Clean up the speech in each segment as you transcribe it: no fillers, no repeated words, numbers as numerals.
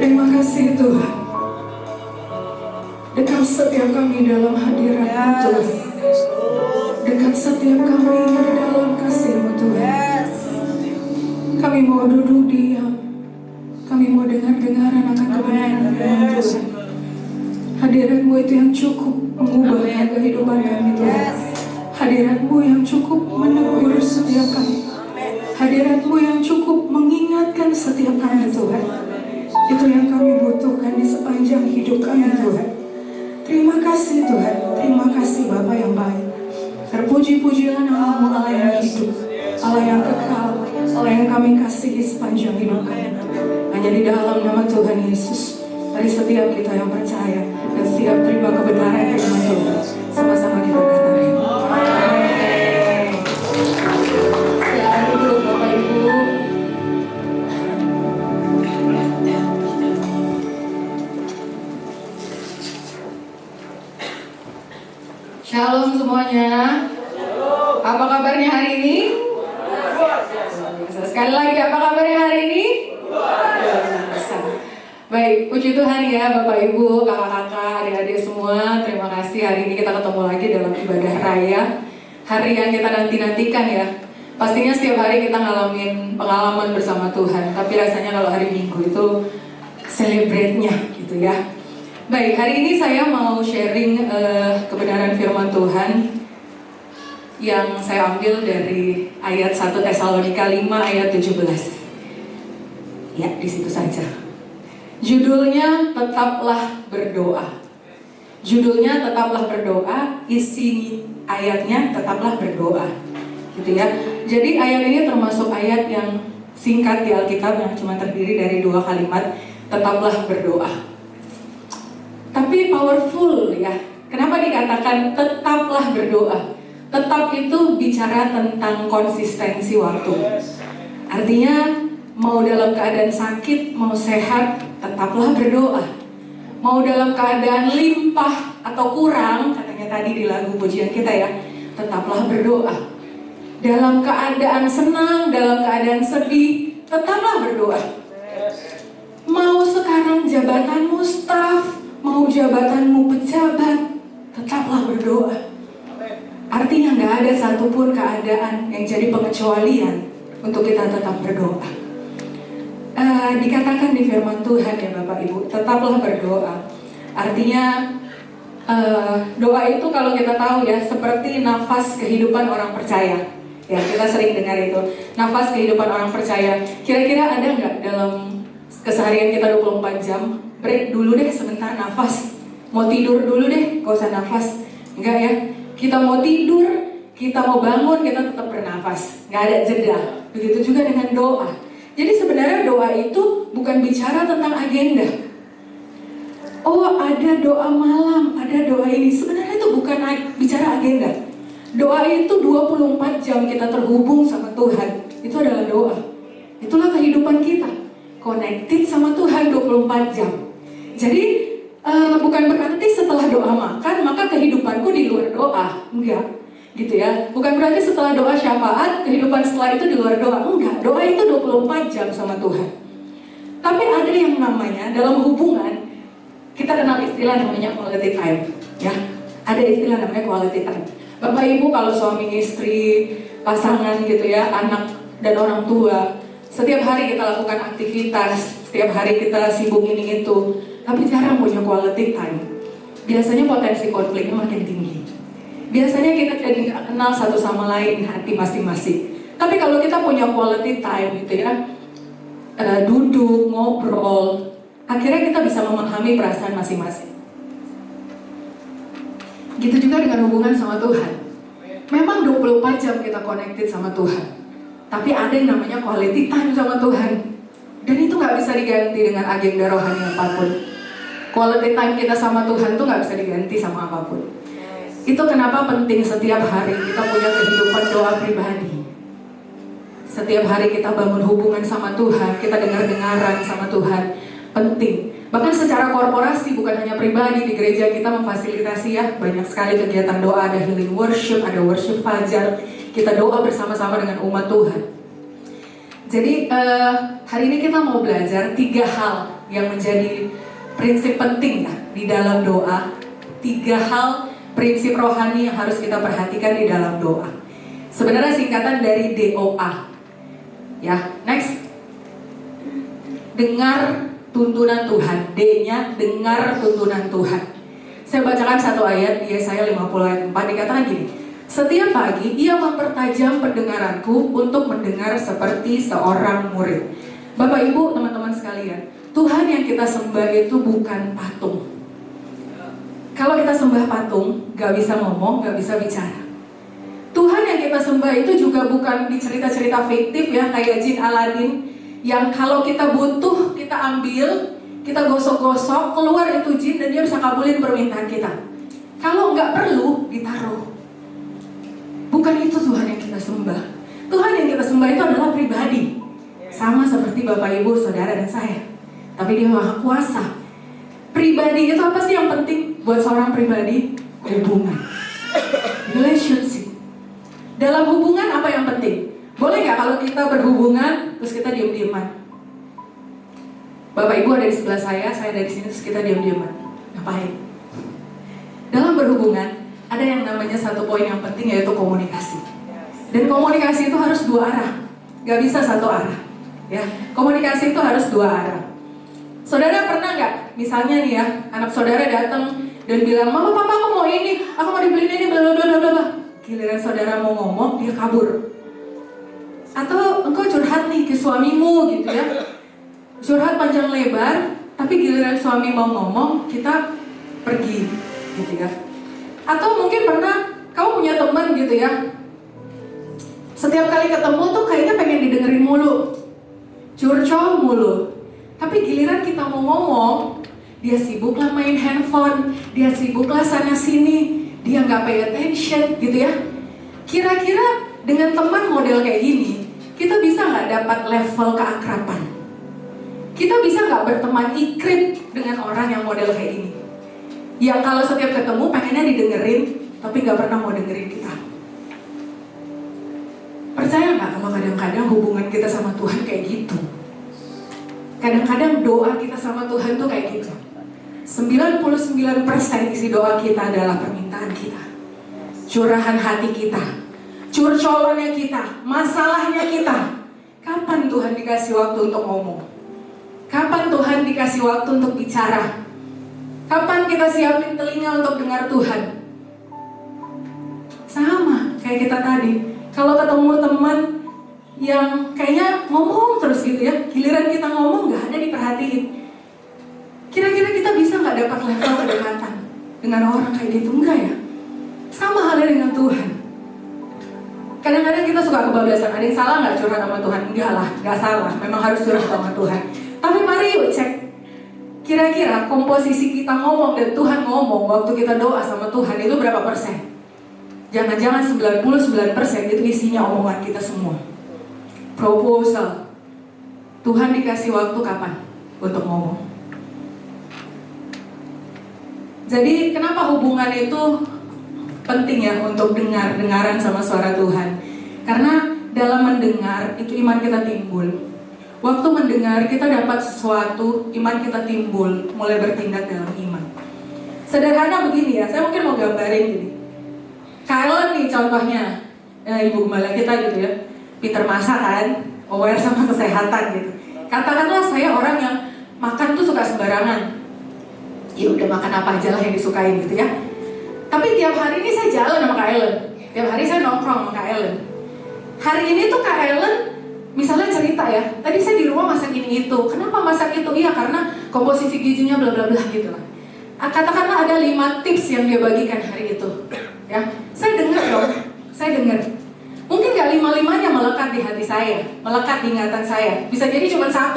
Terima kasih Tuhan. Dekat setiap kami dalam hadirat-Mu Tuhan. Dekat setiap kami di dalam kasih-Mu Tuhan. Kami mau duduk diam. Kami mau dengar-dengaran akan kebenaran Tuhan. Hadirat-Mu itu yang cukup mengubahkan kehidupan kami Tuhan. Hadirat-Mu yang cukup menegur setiap kami. Hadirat-Mu yang cukup mengingatkan setiap kami Tuhan. Itu yang kami butuhkan di sepanjang hidup kami Tuhan. Terima kasih Tuhan. Terima kasih Bapa yang baik. Terpuji-pujilah nama-Mu, Allah yang hidup, Allah yang kekal, Allah yang kami kasihi sepanjang hidup kami. Hanya di dalam nama Tuhan Yesus, dari setiap kita yang percaya dan setiap terima kebenaran firman Tuhan, sama-sama kita katakan amin. Silakan duduk Bapak Ibu. Shalom semuanya. Apa kabarnya hari ini? Sekali lagi, apa kabarnya hari ini? Baik, puji Tuhan ya Bapak Ibu, kakak-kakak, adik-adik semua. Terima kasih hari ini kita ketemu lagi dalam ibadah raya. Hari yang kita nanti-nantikan ya. Pastinya setiap hari kita ngalamin pengalaman bersama Tuhan. Tapi rasanya kalau hari Minggu itu celebrate-nya gitu ya. Baik, hari ini saya mau sharing kebenaran firman Tuhan yang saya ambil dari ayat 1 Tesalonika 5 ayat 17. Ya, di situ saja. Judulnya tetaplah berdoa. Judulnya tetaplah berdoa, isi ayatnya tetaplah berdoa. Gitu ya. Jadi ayat ini termasuk ayat yang singkat di Alkitab yang cuma terdiri dari 2 kalimat, tetaplah berdoa. Tapi powerful ya. Kenapa dikatakan tetaplah berdoa? Tetap itu bicara tentang konsistensi waktu. Artinya mau dalam keadaan sakit, mau sehat, tetaplah berdoa. Mau dalam keadaan limpah atau kurang, katanya tadi di lagu pujian kita ya, tetaplah berdoa. Dalam keadaan senang, dalam keadaan sedih, tetaplah berdoa. Mau sekarang jabatanmu staf, mau jabatanmu pejabat, tetaplah berdoa. Artinya gak ada satupun keadaan yang jadi pengecualian untuk kita tetap berdoa. Dikatakan di firman Tuhan ya Bapak Ibu, tetaplah berdoa. Artinya doa itu kalau kita tahu ya seperti nafas kehidupan orang percaya. Ya, kita sering dengar itu, nafas kehidupan orang percaya. Kira-kira ada nggak dalam keseharian kita 24 jam, break dulu deh sebentar nafas. Mau tidur dulu deh, gak usah nafas. Enggak ya, kita mau tidur, kita mau bangun, kita tetap bernafas. Nggak ada jeda. Begitu juga dengan doa. Jadi sebenarnya doa itu bukan bicara tentang agenda. Oh, ada doa malam, ada doa ini. Sebenarnya itu bukan bicara agenda. Doa itu 24 jam kita terhubung sama Tuhan. Itu adalah doa. Itulah kehidupan kita. Connected sama Tuhan 24 jam. Jadi bukan berarti setelah doa makan, maka kehidupanku di luar doa. Enggak. Gitu ya, bukan berarti setelah doa syafaat, kehidupan setelah itu di luar doa. Enggak, doa itu 24 jam sama Tuhan. Tapi ada yang namanya, dalam hubungan, kita kenal istilah namanya quality time ya. Ada istilah namanya quality time. Bapak Ibu kalau suami istri, pasangan gitu ya, anak dan orang tua, setiap hari kita lakukan aktivitas, setiap hari kita sibuk ini itu, tapi jarang punya quality time. Biasanya potensi konfliknya makin tinggi. Biasanya kita jadi gak kenal satu sama lain hati masing-masing. Tapi kalau kita punya quality time gitu ya, duduk, ngobrol, akhirnya kita bisa memahami perasaan masing-masing. Gitu juga dengan hubungan sama Tuhan. Memang 24 jam kita connected sama Tuhan, tapi ada yang namanya quality time sama Tuhan. Dan itu gak bisa diganti dengan agenda rohani apapun. Quality time kita sama Tuhan tuh gak bisa diganti sama apapun. Itu kenapa penting setiap hari kita punya kehidupan doa pribadi. Setiap hari kita bangun hubungan sama Tuhan, kita dengar-dengaran sama Tuhan, penting. Bahkan secara korporasi, bukan hanya pribadi, di gereja kita memfasilitasi ya, banyak sekali kegiatan doa, ada healing worship, ada worship fajar. Kita doa bersama-sama dengan umat Tuhan. Jadi hari ini kita mau belajar 3 hal yang menjadi prinsip penting ya di dalam doa. 3 hal prinsip rohani yang harus kita perhatikan di dalam doa. Sebenarnya singkatan dari DOA. Ya, next. Dengar tuntunan Tuhan. D-nya dengar tuntunan Tuhan. Saya bacakan satu ayat di Yesaya 50 ayat 4, dikatakan gini. Setiap pagi ia mempertajam pendengaranku untuk mendengar seperti seorang murid. Bapak Ibu, teman-teman sekalian, Tuhan yang kita sembah itu bukan patung. Kalau kita sembah patung, gak bisa ngomong, gak bisa bicara. Tuhan yang kita sembah itu juga bukan di cerita-cerita fiktif ya, kayak jin Aladin, yang kalau kita butuh, kita ambil, kita gosok-gosok, keluar itu jin dan dia bisa kabulin permintaan kita. Kalau nggak perlu, ditaruh. Bukan itu Tuhan yang kita sembah. Tuhan yang kita sembah itu adalah pribadi, sama seperti Bapak, Ibu, Saudara, dan saya. Tapi Dia Maha Kuasa. Pribadi itu apa sih yang penting buat seorang pribadi? Hubungan, relationship. Dalam hubungan apa yang penting? Boleh nggak kalau kita berhubungan terus kita diam-diaman? Bapak Ibu ada di sebelah saya dari sini, terus kita diam-diaman. Ngapain? Dalam berhubungan ada yang namanya satu poin yang penting, yaitu komunikasi. Dan komunikasi itu harus 2 arah, gak bisa 1 arah. Ya, komunikasi itu harus 2 arah. Saudara pernah nggak, misalnya nih ya, anak saudara datang dan bilang, Mama, Papa, aku mau ini, aku mau dibeliin ini, bla bla bla bla. Giliran saudara mau ngomong, dia kabur. Atau engkau curhat nih ke suamimu gitu ya, curhat panjang lebar, tapi giliran suami mau ngomong, kita pergi gitu ya. Atau mungkin pernah kamu punya teman gitu ya, setiap kali ketemu tuh kayaknya pengen didengerin mulu, curcol mulu, tapi giliran kita mau ngomong, dia sibuklah main handphone, dia sibuklah sana sini, dia nggak pay attention gitu ya. Kira-kira dengan teman model kayak gini, kita bisa nggak dapat level keakraban? Kita bisa nggak berteman ikrip dengan orang yang model kayak gini? Yang kalau setiap ketemu pengennya didengerin, tapi gak pernah mau dengerin kita. Percaya gak kalau kadang-kadang hubungan kita sama Tuhan kayak gitu? Kadang-kadang doa kita sama Tuhan tuh kayak gitu. 99% isi doa kita adalah permintaan kita, curahan hati kita, curcolannya kita, masalahnya kita. Kapan Tuhan dikasih waktu untuk ngomong? Kapan Tuhan dikasih waktu untuk bicara? Kapan kita siapin telinga untuk dengar Tuhan? Sama kayak kita tadi. Kalau ketemu teman yang kayaknya ngomong terus gitu ya, giliran kita ngomong gak ada diperhatiin. Kira-kira kita bisa gak dapat level kedekatan dengan orang kayak gitu? Enggak ya? Sama halnya dengan Tuhan. Kadang-kadang kita suka kebablasan. Ada yang salah gak curhat sama Tuhan? Enggak lah, gak salah. Memang harus curhat sama Tuhan. Tapi mari yuk cek, kira-kira komposisi kita ngomong dan Tuhan ngomong waktu kita doa sama Tuhan itu berapa persen? Jangan-jangan 99% itu isinya omongan kita semua. Proposal. Tuhan dikasih waktu kapan untuk ngomong? Jadi kenapa hubungan itu penting ya untuk dengaran sama suara Tuhan? Karena dalam mendengar itu iman kita timbul. Waktu mendengar kita dapat sesuatu, iman kita timbul, mulai bertindak dalam iman. Sederhana begini ya, saya mungkin mau gambarin gini. Kalian nih contohnya, ibu gembala kita gitu ya, pinter masak kan, aware sama kesehatan gitu. Katakanlah saya orang yang makan tuh suka sembarangan. Ya udah makan apa aja lah yang disukain gitu ya. Tapi tiap hari ini saya jalan sama Kak Ellen. Tiap hari saya nongkrong sama Kak Ellen. Hari ini tuh Kak Ellen misalnya cerita ya, tadi saya di rumah masak ini itu. Kenapa masak itu? Iya karena komposisi gizinya bla bla bla gitu lah. Katakanlah ada 5 tips yang dia bagikan hari itu. Ya, saya dengar dong, saya dengar. Mungkin gak 5-5-nya melekat di hati saya, melekat di ingatan saya. Bisa jadi cuma 1.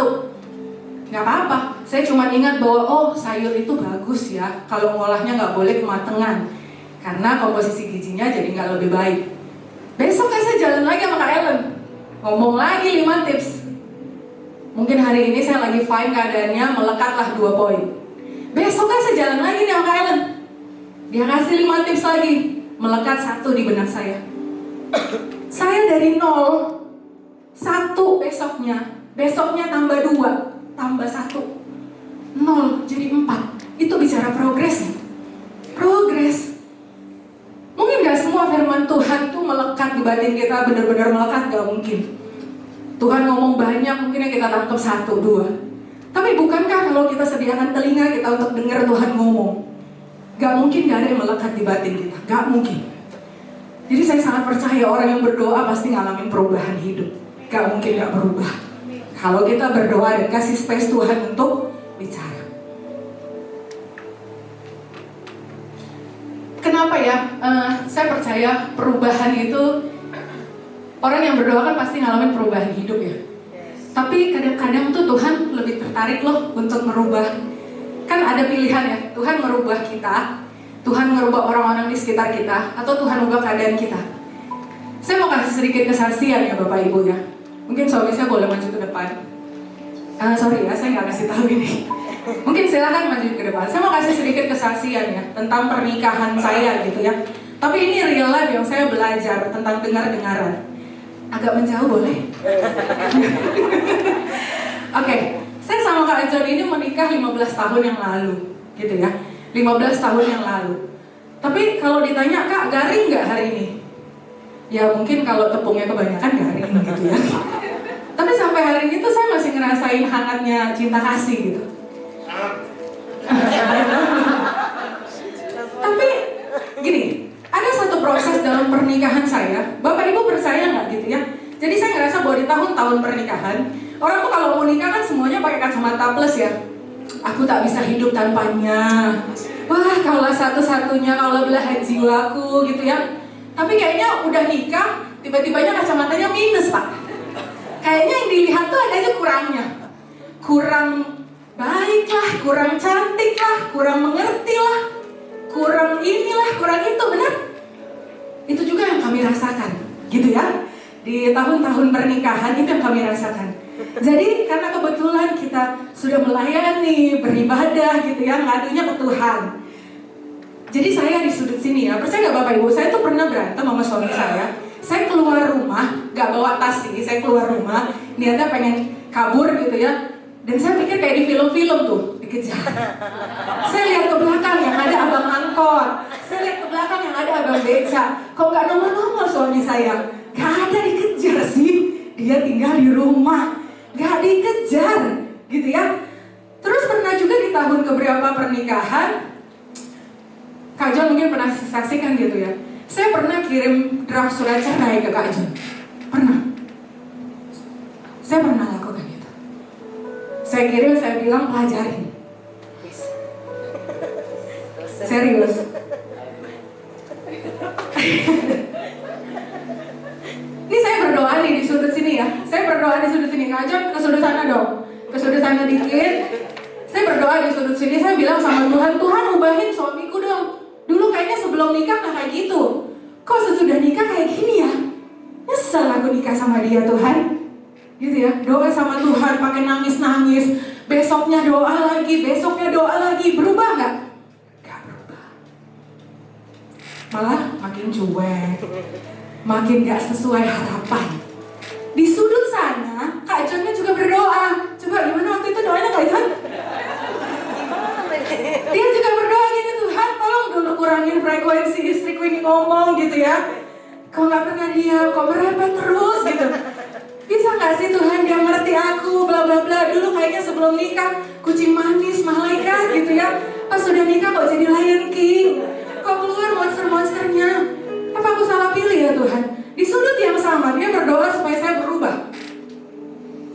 Gak apa-apa, saya cuma ingat bahwa oh sayur itu bagus ya, kalau ngolahnya gak boleh kematangan, karena komposisi gizinya jadi gak lebih baik. Besok saya jalan lagi sama Kak Ellen, ngomong lagi 5 tips. Mungkin hari ini saya lagi fine keadaannya, melekatlah 2 poin. Besok saya jalan lagi nih sama Kak Ellen, dia kasih 5 tips lagi, melekat 1 di benak saya. Saya dari 0, 1 besoknya tambah 2, tambah 1. 0 jadi 4. Itu bicara progres ya? Progres. Mungkin gak semua firman Tuhan tuh melekat di batin kita, benar-benar melekat, gak mungkin. Tuhan ngomong banyak, mungkin yang kita tangkap 1, 2. Tapi bukankah kalau kita sediakan telinga kita untuk dengar Tuhan ngomong, gak mungkin gak ada yang melekat di batin kita, gak mungkin. Jadi saya sangat percaya orang yang berdoa pasti ngalamin perubahan hidup. Gak mungkin gak berubah kalau kita berdoa dan kasih space Tuhan untuk bicara. Kenapa ya? Saya percaya perubahan itu, orang yang berdoa kan pasti ngalamin perubahan hidup ya. Tapi kadang-kadang tuh Tuhan lebih tertarik loh untuk merubah. Kan ada pilihan ya, Tuhan merubah kita, Tuhan merubah orang-orang di sekitar kita, atau Tuhan merubah keadaan kita. Saya mau kasih sedikit kesaksian ya Bapak Ibu ya. Mungkin suami saya boleh maju ke depan. Sorry ya, saya nggak kasih tahu ini. Mungkin silakan maju ke depan. Saya mau kasih sedikit kesaksian ya tentang pernikahan saya gitu ya. Tapi ini real life yang saya belajar tentang dengar-dengaran. Agak menjauh boleh? Oke, saya sama Kak John ini menikah 15 tahun yang lalu gitu ya. 15 tahun yang lalu. Tapi kalau ditanya, Kak, garing nggak hari ini? Ya mungkin kalau tepungnya kebanyakan garing gitu ya. Tapi sampai hari ini tuh saya masih ngerasain hangatnya cinta kasih gitu. Tapi gini, ada satu proses dalam pernikahan saya. Bapak Ibu percaya nggak gitu ya? Jadi saya ngerasa bahwa di tahun-tahun pernikahan, orang tuh kalau mau nikah kan semuanya pakai kacamata plus ya. Aku tak bisa hidup tanpanya. Wah, kaulah satu-satunya, kaulah belahan jiwaku gitu ya. Tapi kayaknya udah nikah, tiba-tibanya kacamatanya minus Pak. Kayaknya yang dilihat tuh ada aja kurangnya. Kurang baik lah, kurang cantik lah, kurang mengerti lah, kurang inilah, kurang itu, benar? Itu juga yang kami rasakan, gitu ya. Di tahun-tahun pernikahan itu yang kami rasakan. Jadi karena kebetulan kita sudah melayani, beribadah gitu ya, ngadunya ke Tuhan. Jadi saya di sudut sini ya, percaya gak Bapak Ibu, saya tuh pernah berantem sama suami saya. Saya keluar rumah, gak bawa tas sih, saya keluar rumah, niatnya pengen kabur gitu ya. Dan saya pikir kayak di film-film tuh, dikejar. Saya lihat ke belakang yang ada abang angkot, saya lihat ke belakang yang ada abang beca. Kok gak nongol-nongol suami saya? Gak ada, dikejar sih. Dia tinggal di rumah, gak dikejar gitu ya. Terus pernah juga di tahun keberapa pernikahan, Kak John mungkin pernah saksikan gitu ya. Saya pernah kirim draft surat cerai ke Kak John. Pernah. Saya pernah lakukan itu. Saya kirim, saya bilang pelajarin. Serius. Ini saya berdoa nih di sudut sini ya. Saya berdoa di sudut sini. Kak John ke sudut sana dong. Ke sudut sana dikit. Saya berdoa di sudut sini. Saya bilang sama Tuhan, Tuhan ubahin suamiku dong. Dulu kayaknya sebelum nikah gak kayak gitu. Kok sesudah nikah kayak gini ya? Nyesel aku nikah sama dia Tuhan. Gitu ya, doa sama Tuhan pakai nangis-nangis. Besoknya doa lagi, besoknya doa lagi. Berubah gak? Gak berubah. Malah makin cuek, makin gak sesuai harapan. Di sudut sana, Kak Johnnya juga berdoa. Coba gimana waktu itu doanya Kak John? Dia juga berdoa gini, Tuhan tolong dulu kurangin frekuensi istriku ini ngomong gitu ya. Kok gak pernah diam, kok merepet terus gitu. Bisa gak sih Tuhan dia ngerti aku, bla bla bla. Dulu kayaknya sebelum nikah kucing manis, malaikat gitu ya. Pas sudah nikah kok jadi Lion King. Kok keluar monster-monsternya. Apa aku salah pilih ya Tuhan? Di sudut yang sama dia berdoa supaya saya berubah.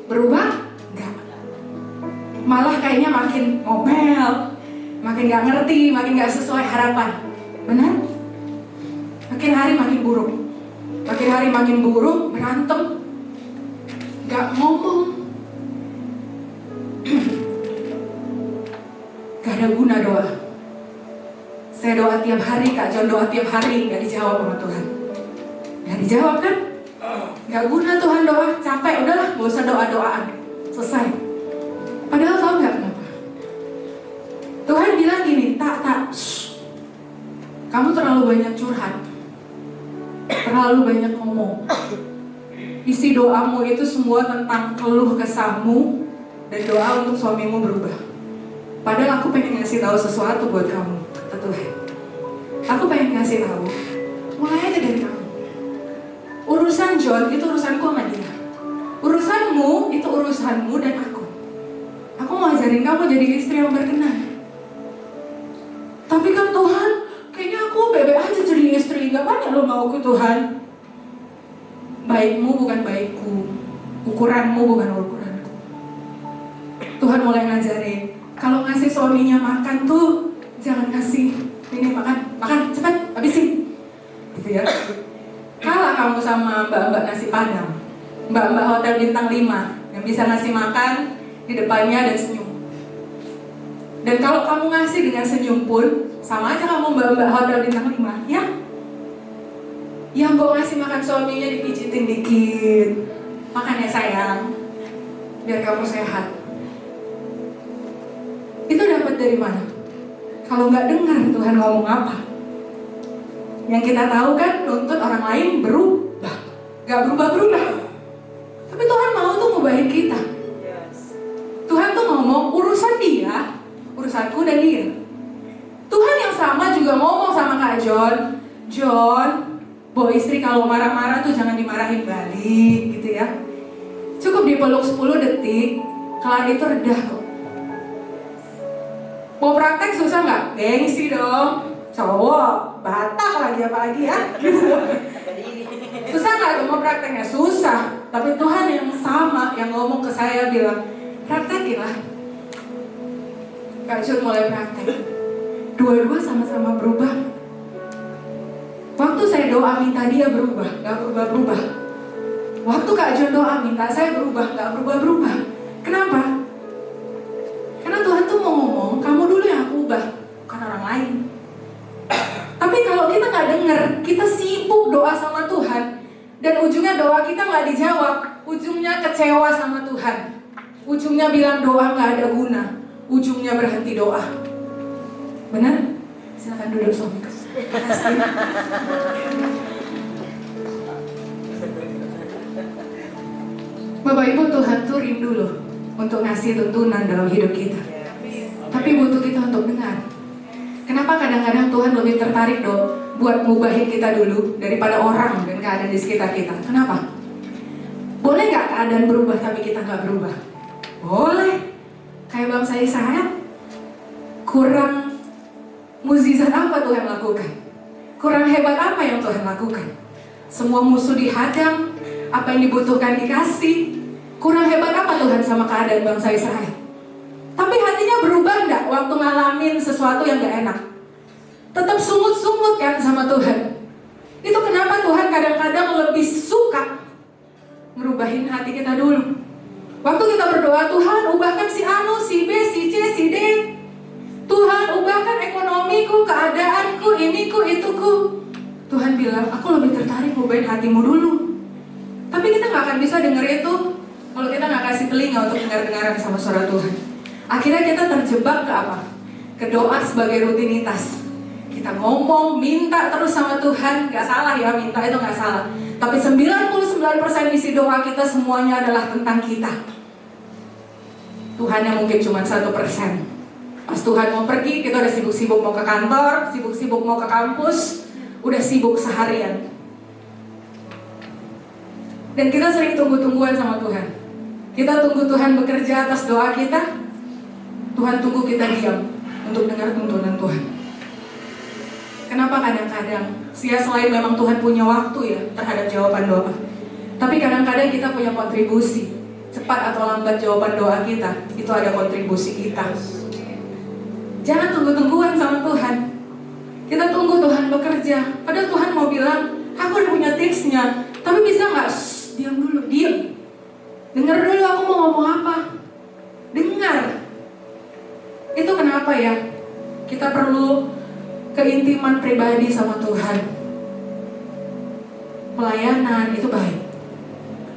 Berubah? Enggak. Malah kayaknya makin ngomel, makin gak ngerti, makin gak sesuai harapan. Benar? Makin hari makin buruk. Makin hari makin buruk, berantem, gak ngomong. Gak ada guna doa. Saya doa tiap hari, Kak John doa tiap hari, gak dijawab sama Tuhan. Gak dijawab kan? Gak guna Tuhan doa, capek, udahlah gak usah doa-doaan. Selesai. Padahal tahu gak kenapa? Tuhan bilang gini, tak, kamu terlalu banyak curhat, terlalu banyak ngomong. Isi doamu itu semua tentang keluh kesahmu dan doa untuk suamimu berubah. aku pengen ngasih tahu sesuatu buat kamu, kata Tuhan. Aku pengen ngasih tahu, mulai aja dari kamu. Urusan John itu urusanku sama dia. Urusanmu itu urusanmu dan aku. Aku mau ajarin kamu jadi istri yang berkenan. Tapi kan Tuhan, kayaknya aku bebek aja jadi istri, gak banyak lo mauku Tuhan. Baikmu bukan baikku, ukuranmu bukan ukuranku. Tuhan mulai ngajarin, kalau ngasih suaminya makan tuh jangan kasih ini makan cepat habisin, gitu ya. Kalah kamu sama mbak-mbak nasi padang, mbak-mbak hotel bintang 5 yang bisa ngasih makan di depannya dan senyum. Dan kalau kamu ngasih dengan senyum pun sama aja kamu mbak-mbak hotel bintang 5, ya. Yang mau ngasih makan suaminya dipijitin dikit, makan ya sayang, biar kamu sehat. Itu dapat dari mana? Kalau nggak dengar Tuhan ngomong apa? Yang kita tahu kan nuntut orang lain berubah, nggak berubah-berubah. Tapi Tuhan mau tuh ngubahin kita. Tuhan tuh ngomong urusan dia, urusanku dan dia. Tuhan yang sama juga ngomong sama Kak John, bawa istri kalau marah-marah tuh jangan dimarahin balik, gitu ya. Cukup dipeluk 10 detik, kelar itu redah kok. Mau praktek susah nggak? Gengsi dong. Cowok, Batak lagi apalagi ya. Susah nggak tuh mau prakteknya? Susah. Tapi Tuhan yang sama yang ngomong ke saya bilang, praktekin lah. Kak John mulai praktek. Dua-dua sama-sama berubah. Waktu saya doa minta dia berubah, nggak berubah-berubah. Waktu Kak John doa minta saya berubah, nggak berubah-berubah. Kenapa? Karena Tuhan tuh mau ngomong, kamu dulu yang aku ubah, bukan orang lain. Tapi kalau kita nggak dengar, kita sibuk doa sama Tuhan, dan ujungnya doa kita nggak dijawab, ujungnya kecewa sama Tuhan, ujungnya bilang doa nggak ada guna, ujungnya berhenti doa. Benar? Silakan duduk suamiku. Bapak Ibu, Tuhan tuh rindu loh untuk ngasih tuntunan dalam hidup kita. Tapi butuh kita untuk dengar. Kenapa kadang-kadang Tuhan lebih tertarik dong buat ngubahin kita dulu daripada orang dan keadaan di sekitar kita? Kenapa? Boleh gak keadaan berubah tapi kita gak berubah? Boleh. Kayak bangsa Israel, kurang mukjizat apa Tuhan lakukan? Kurang hebat apa yang Tuhan lakukan? Semua musuh dihadang, apa yang dibutuhkan dikasih. Kurang hebat apa Tuhan sama keadaan bangsa Israel? Tapi hatinya berubah enggak waktu ngalamin sesuatu yang gak enak? Tetap sungut-sungut kan sama Tuhan. Itu kenapa Tuhan kadang-kadang lebih suka ngerubahin hati kita dulu. Waktu kita berdoa, Tuhan ubahkan si Anu, si B, si C, si D. Tuhan ubahkan ekonomiku, keadaanku, iniku, ituku. Tuhan bilang, aku lebih tertarik ngubahin hatimu dulu. Tapi kita gak akan bisa denger itu kalau kita gak kasih telinga untuk dengar-dengaran sama suara Tuhan. Akhirnya kita terjebak ke apa? Ke doa sebagai rutinitas. Kita ngomong, minta terus sama Tuhan. Gak salah ya, minta itu gak salah. Tapi 99% isi doa kita semuanya adalah tentang kita. Tuhan yang mungkin cuma 1%. Pas Tuhan mau pergi, kita udah sibuk-sibuk mau ke kantor, sibuk-sibuk mau ke kampus, udah sibuk seharian. Dan kita sering tunggu-tungguan sama Tuhan. Kita tunggu Tuhan bekerja atas doa kita. Tuhan tunggu kita diam untuk dengar tuntunan Tuhan. Kenapa kadang-kadang selain memang Tuhan punya waktu ya terhadap jawaban doa, tapi kadang-kadang kita punya kontribusi. Cepat atau lambat jawaban doa kita, itu ada kontribusi kita. Jangan tunggu-tungguan sama Tuhan. Kita tunggu Tuhan bekerja, padahal Tuhan mau bilang, aku udah punya tipsnya. Tapi bisa gak? Diam dulu, diam. Dengar dulu aku mau ngomong apa. Dengar. Itu kenapa ya kita perlu keintiman pribadi sama Tuhan. Pelayanan itu baik.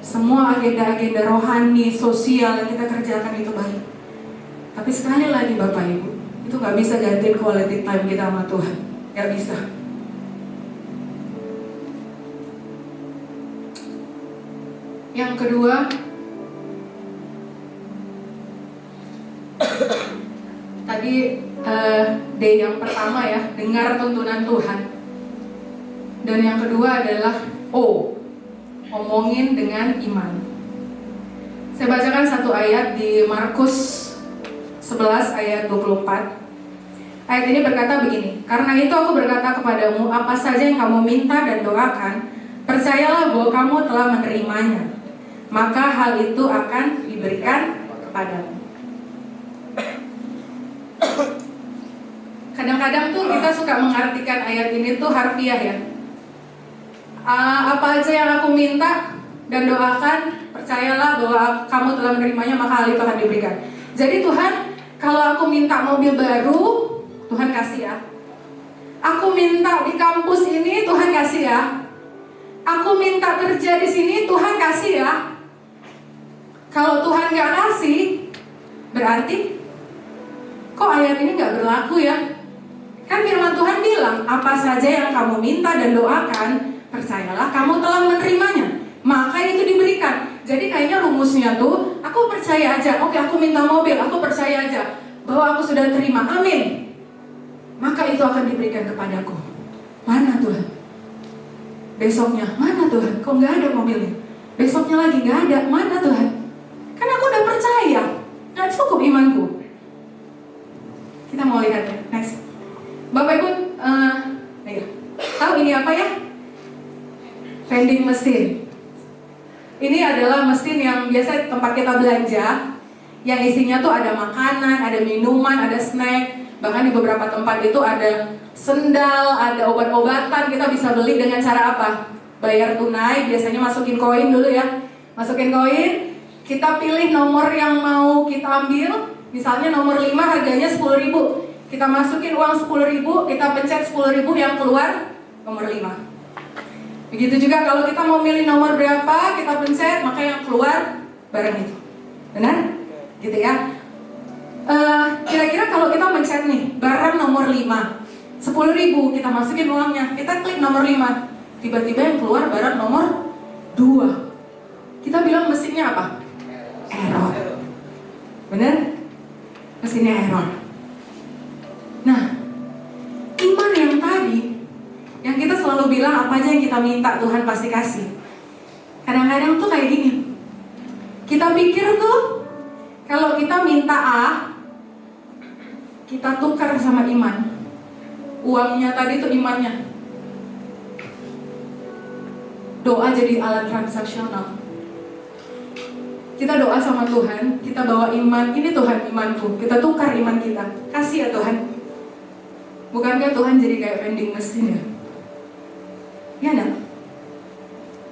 Semua agenda-agenda rohani, sosial yang kita kerjakan itu baik. Tapi sekali lagi Bapak Ibu, itu gak bisa gantiin quality time kita sama Tuhan. Gak bisa. Yang kedua, Tadi day yang pertama ya, dengar tuntunan Tuhan. Dan yang kedua adalah omongin dengan iman. Saya bacakan satu ayat di Markus 11 ayat 24. Ayat ini berkata begini, "Karena itu aku berkata kepadamu, apa saja yang kamu minta dan doakan, percayalah bahwa kamu telah menerimanya, maka hal itu akan diberikan kepadamu." Kadang-kadang tuh kita suka mengartikan ayat ini tuh harfiah ya. Apa aja yang aku minta dan doakan, percayalah bahwa kamu telah menerimanya, maka hal itu akan diberikan. Jadi Tuhan, kalau aku minta mobil baru, Tuhan kasih ya. Aku minta di kampus ini, Tuhan kasih ya. Aku minta kerja di sini, Tuhan kasih ya. Kalau Tuhan gak kasih, berarti kok ayat ini gak berlaku ya? Kan firman Tuhan bilang, apa saja yang kamu minta dan doakan, percayalah kamu telah menerimanya, maka itu diberikan. Jadi kayaknya rumusnya tuh, aku percaya aja, oke aku minta mobil, aku percaya aja bahwa aku sudah terima, amin, maka itu akan diberikan kepadaku. Mana Tuhan? Besoknya, mana Tuhan? Kok gak ada mobilnya? Besoknya lagi gak ada, mana Tuhan? Kan aku udah percaya, gak cukup imanku. Kita mau lihat ya, next. Bapak Ibu, tahu ini apa ya? Vending mesin. Ini adalah mesin yang biasa tempat kita belanja, yang isinya tuh ada makanan, ada minuman, ada snack. Bahkan di beberapa tempat itu ada sendal, ada obat-obatan. Kita bisa beli dengan cara apa? Bayar tunai, biasanya masukin koin dulu ya. Masukin koin, kita pilih nomor yang mau kita ambil. Misalnya nomor 5 harganya 10.000. Kita masukin uang 10.000, kita pencet 10.000, yang keluar nomor 5. Begitu juga kalau kita mau milih nomor berapa, kita pencet, maka yang keluar barang itu. Benar? Gitu ya. Kira-kira kalau kita mencet nih, barang nomor 5, 10.000, kita masukin uangnya, kita klik nomor 5, tiba-tiba yang keluar barang nomor 2. Kita bilang mesinnya apa? Error. Benar? Mesinnya error. Nah, iman yang tadi, yang kita selalu bilang apa aja yang kita minta Tuhan pasti kasih. Kadang-kadang tuh kayak gini, kita pikir tuh kalau kita minta A, kita tukar sama iman. Uangnya tadi tuh imannya. Doa jadi alat transaksional. Kita doa sama Tuhan, kita bawa iman, ini Tuhan imanku, kita tukar iman kita. Kasih ya Tuhan. Bukankah Tuhan jadi kayak vending mesin ya? Ya enggak?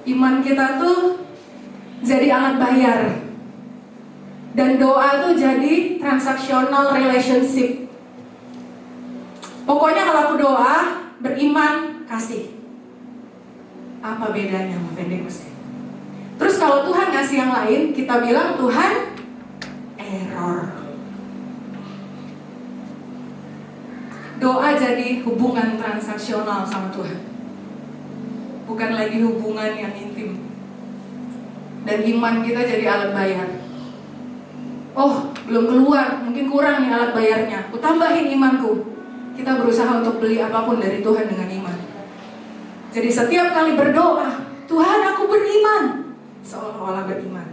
Iman kita tuh jadi alat bayar. Dan doa tuh jadi transaksional relationship. Pokoknya kalau aku doa, beriman, kasih. Apa bedanya sama vending mesin? Terus kalau Tuhan ngasih yang lain, kita bilang Tuhan error. Doa jadi hubungan transaksional sama Tuhan, bukan lagi hubungan yang intim. Dan iman kita jadi alat bayar. Oh, belum keluar, mungkin kurang nih alat bayarnya, aku tambahin imanku. Kita berusaha untuk beli apapun dari Tuhan dengan iman. Jadi setiap kali berdoa, Tuhan aku beriman, seolah-olah beriman.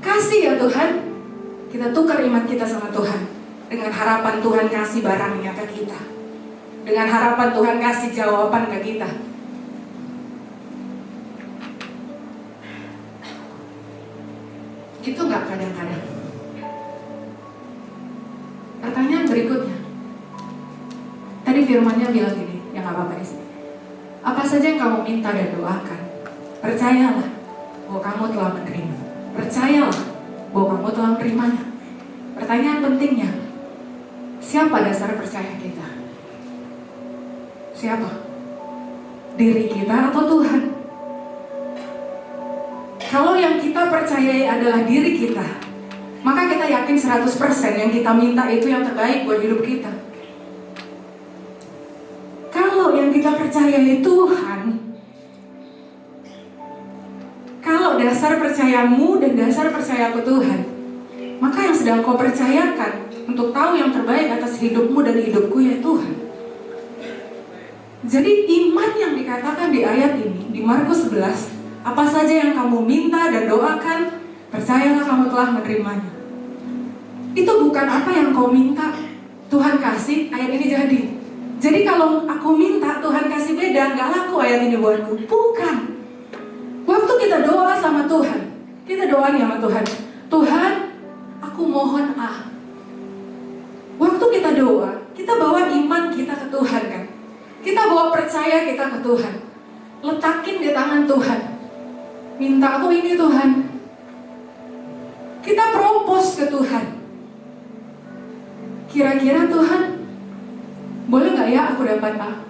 Kasih ya Tuhan. Kita tukar iman kita sama Tuhan, dengan harapan Tuhan kasih barangnya ke kita, dengan harapan Tuhan kasih jawaban ke kita. Gitu gak kadang-kadang? Pertanyaan berikutnya, tadi firmannya bilang gini, yang gak apa-apa di sini. Apa saja yang kamu minta dan doakan, percayalah bahwa kamu telah menerima. Percayalah bahwa kamu telah menerimanya. Pertanyaan pentingnya, siapa dasar percaya kita? Siapa? Diri kita atau Tuhan? Kalau yang kita percayai adalah diri kita, maka kita yakin 100% yang kita minta itu yang terbaik buat hidup kita. Kalau yang kita percayai Tuhan, kalau dasar percayamu dan dasar percayaku Tuhan, Maka yang sedang kau percayakan untuk tahu yang terbaik atas hidupmu dan hidupku ya Tuhan. Jadi iman yang dikatakan di ayat ini, di Markus 11, apa saja yang kamu minta dan doakan, percayalah kamu telah menerimanya. Itu bukan apa yang kau minta, Tuhan kasih, ayat ini jadi. Jadi kalau aku minta, Tuhan kasih beda, gak laku ayat ini buatku. Bukan. Waktu kita doa sama Tuhan, kita doa nih sama Tuhan, Tuhan, aku mohon A. Waktu kita doa, kita bawa iman kita ke Tuhan kan. Kita bawa percaya kita ke Tuhan. Letakin di tangan Tuhan. Minta aku ini Tuhan. Kita propose ke Tuhan. Kira-kira Tuhan, boleh gak ya aku dapat A?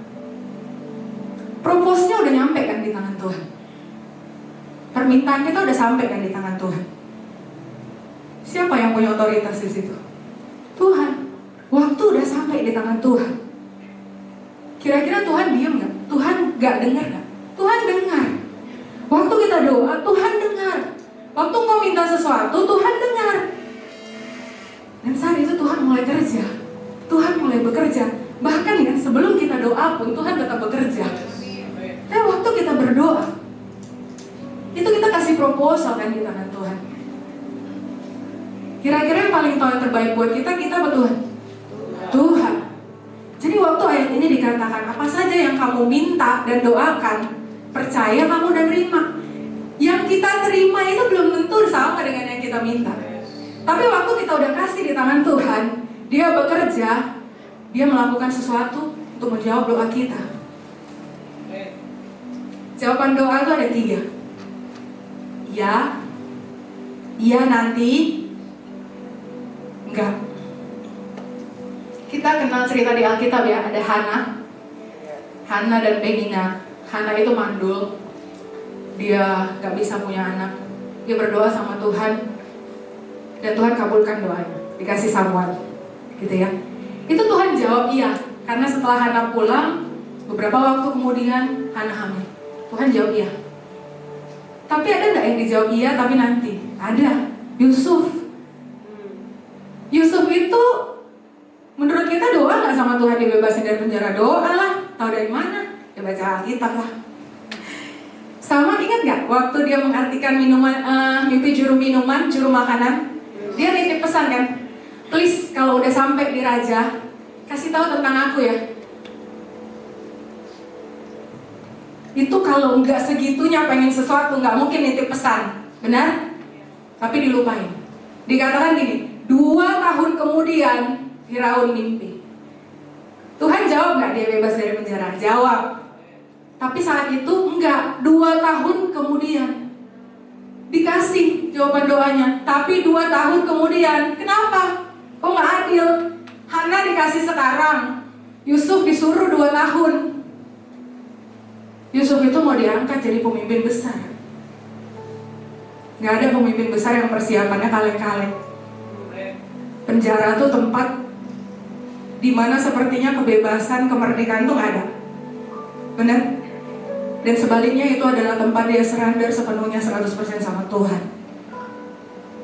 Propose-nya udah nyampe kan di tangan Tuhan. Permintaan kita udah sampai kan di tangan Tuhan. Siapa yang punya otoritas di situ? Tuhan. Waktu udah sampai di tangan Tuhan. Kira-kira Tuhan diam gak? Tuhan gak dengar gak? Tuhan dengar. Waktu kita doa, Tuhan dengar. Waktu kau minta sesuatu, Tuhan dengar. Dan saat itu Tuhan mulai kerja. Tuhan mulai bekerja. Bahkan ya, sebelum kita doa pun Tuhan tetap bekerja. Dan waktu kita berdoa, itu kita kasih proposal kan di tangan Tuhan. Kira-kira yang paling tahu yang terbaik buat kita apa Tuhan? Tuhan. Jadi waktu ayat ini dikatakan, apa saja yang kamu minta dan doakan, percaya kamu dan terima. Yang kita terima itu belum tentu sama dengan yang kita minta. Tapi waktu kita udah kasih di tangan Tuhan, Dia bekerja, Dia melakukan sesuatu untuk menjawab doa kita. Jawaban doa itu ada 3. Iya nanti, enggak. Kita kenal cerita di Alkitab ya, ada Hana dan Penina. Hana itu mandul, dia gak bisa punya anak. Dia berdoa sama Tuhan, dan Tuhan kabulkan doanya, dikasih Samuel, gitu ya. Itu Tuhan jawab iya, karena setelah Hana pulang, beberapa waktu kemudian Hana hamil. Tuhan jawab iya. Tapi ada gak yang dijawab iya tapi nanti? Ada. Yusuf itu menurut kita doa gak sama Tuhan dibebasin dari penjara? Doa lah. Tahu dari mana? Ya baca Alkitab lah. Sama ingat gak waktu dia mengartikan minuman, mimpi juru minuman, juru makanan? Dia nitip pesan kan, please kalau udah sampai di raja, kasih tahu tentang aku ya. Itu kalau nggak segitunya pengen sesuatu, nggak mungkin nitip pesan, benar? Tapi dilupain. Dikatakan gini, 2 tahun kemudian Firaun mimpi. Tuhan jawab nggak dia bebas dari penjara? Jawab. Tapi saat itu enggak, 2 tahun kemudian dikasih jawaban doanya. Tapi 2 tahun kemudian, kenapa? Kok nggak adil? Hana dikasih sekarang, Yusuf disuruh 2 tahun. Yusuf itu mau diangkat jadi pemimpin besar. Nggak ada pemimpin besar yang persiapannya kaleng-kaleng. Penjara itu tempat dimana sepertinya kebebasan, kemerdekaan itu nggak ada. Benar? Dan sebaliknya itu adalah tempat dia surrender sepenuhnya 100% sama Tuhan.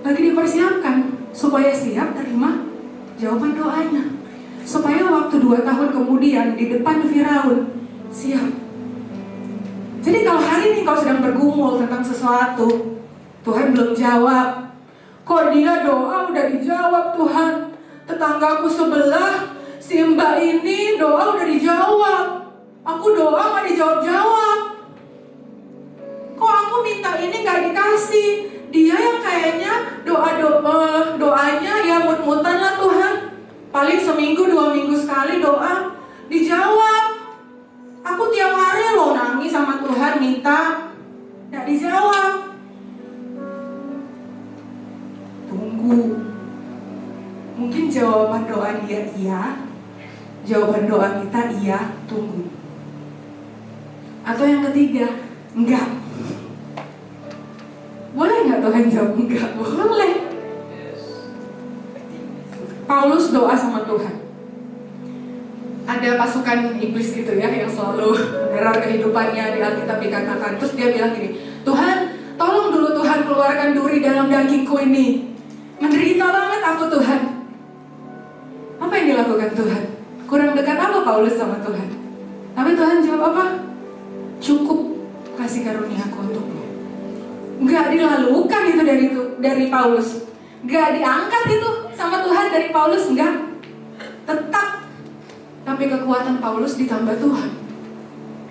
Lagi dipersiapkan supaya siap terima jawaban doanya. Supaya waktu 2 tahun kemudian di depan Firaun siap. Jadi kalau hari ini kau sedang bergumul tentang sesuatu, Tuhan belum jawab. Kok dia doa udah dijawab Tuhan? Tetanggaku sebelah, si mbak ini doa udah dijawab. Aku doa gak dijawab-jawab. Kok aku minta ini gak dikasih? Dia yang kayaknya doanya ya mut-mutan lah Tuhan. Paling seminggu 2 minggu sekali doa dijawab. Aku tiap hari loh nangis sama Tuhan minta, gak dijawab. Tunggu. Mungkin jawaban doa dia iya, jawaban doa kita iya, tunggu. Atau yang ketiga, enggak. Boleh nggak Tuhan jawab enggak? Boleh. Paulus doa sama Tuhan. Ada pasukan iblis gitu ya yang selalu meneror kehidupannya, di Alkitab dikatakan. Terus dia bilang gini, Tuhan, tolong dulu Tuhan keluarkan duri dalam dagingku ini. Menderita banget aku Tuhan. Apa yang dilakukan Tuhan? Kurang dekat apa Paulus sama Tuhan? Tapi Tuhan jawab apa? Cukup kasih karunia aku untukmu. Gak dilalukan itu dari Paulus. Gak diangkat itu sama Tuhan dari Paulus, enggak. Tetap. Tapi kekuatan Paulus ditambah Tuhan.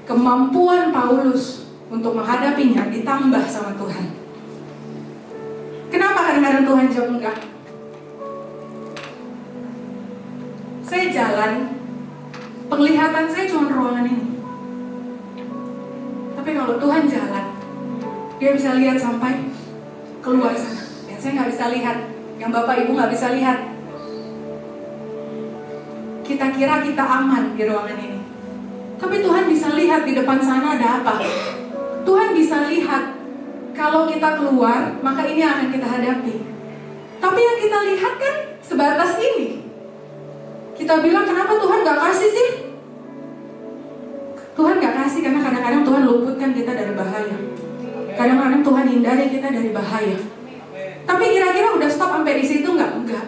Kemampuan Paulus untuk menghadapinya ditambah sama Tuhan. Kenapa kadang-kadang Tuhan jawab enggak? Saya jalan, penglihatan saya cuma ruangan ini. Tapi kalau Tuhan jalan, dia bisa lihat sampai keluar sana. Yang saya nggak bisa lihat, yang Bapak Ibu nggak bisa lihat. Kita kira kita aman di ruangan ini, tapi Tuhan bisa lihat di depan sana ada apa. Tuhan bisa lihat kalau kita keluar, maka ini akan kita hadapi. Tapi yang kita lihat kan sebatas ini. Kita bilang, kenapa Tuhan gak kasih sih? Tuhan gak kasih karena kadang-kadang Tuhan luputkan kita dari bahaya. Kadang-kadang Tuhan hindari kita dari bahaya. Tapi kira-kira udah stop sampai di situ nggak? Enggak.